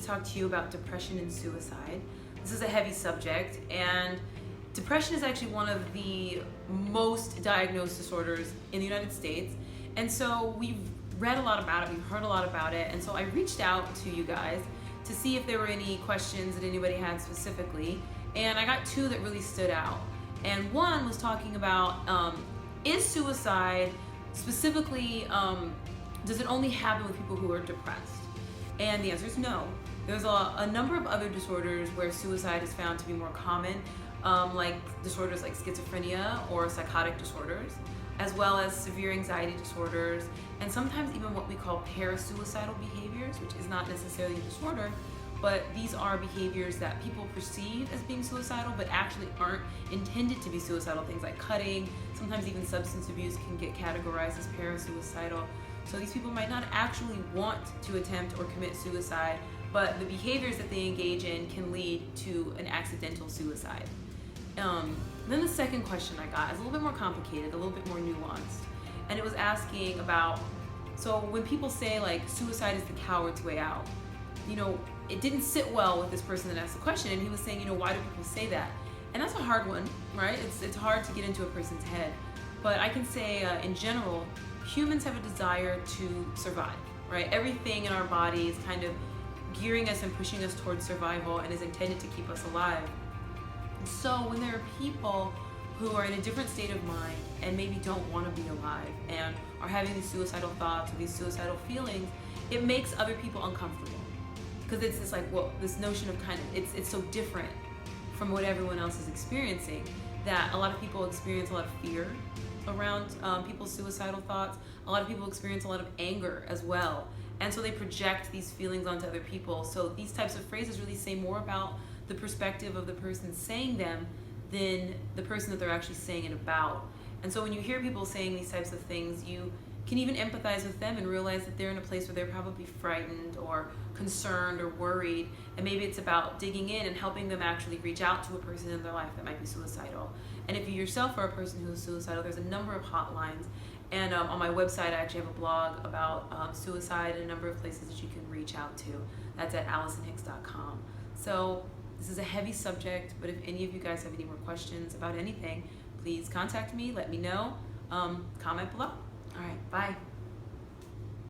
talk to you about depression and suicide. This is a heavy subject, and depression is actually one of the most diagnosed disorders in the United States. And so we've read a lot about it, we've heard a lot about it, and so I reached out to you guys to see if there were any questions that anybody had specifically, and I got two that really stood out. And one was talking about, is suicide specifically, does it only happen with people who are depressed? And the answer is no. There's a number of other disorders where suicide is found to be more common, like disorders like schizophrenia or psychotic disorders, as well as severe anxiety disorders, and sometimes even what we call parasuicidal behaviors, which is not necessarily a disorder, but these are behaviors that people perceive as being suicidal but actually aren't intended to be suicidal. Things like cutting, sometimes even substance abuse can get categorized as parasuicidal. So these people might not actually want to attempt or commit suicide, but the behaviors that they engage in can lead to an accidental suicide. Then the second question I got is a little bit more complicated, a little bit more nuanced, and it was asking about, so when people say like suicide is the coward's way out, you know, it didn't sit well with this person that asked the question, and he was saying, you know, why do people say that? And that's a hard one, right? It's hard to get into a person's head, but I can say in general, humans have a desire to survive, right? Everything in our body is kind of gearing us and pushing us towards survival and is intended to keep us alive. So when there are people who are in a different state of mind and maybe don't want to be alive and are having these suicidal thoughts or these suicidal feelings, it makes other people uncomfortable, because it's this like, well, this notion of kind of, it's so different from what everyone else is experiencing that a lot of people experience a lot of fear around people's suicidal thoughts. A lot of people experience a lot of anger as well, and so they project these feelings onto other people. So these types of phrases really say more about the perspective of the person saying them than the person that they're actually saying it about. And so when you hear people saying these types of things, you can even empathize with them and realize that they're in a place where they're probably frightened or concerned or worried, and maybe it's about digging in and helping them actually reach out to a person in their life that might be suicidal. And if you yourself are a person who is suicidal, there's a number of hotlines, and on my website I actually have a blog about suicide and a number of places that you can reach out to. That's at AllisonHicks.com. So this is a heavy subject, but if any of you guys have any more questions about anything, please contact me, let me know, comment below. All right, bye.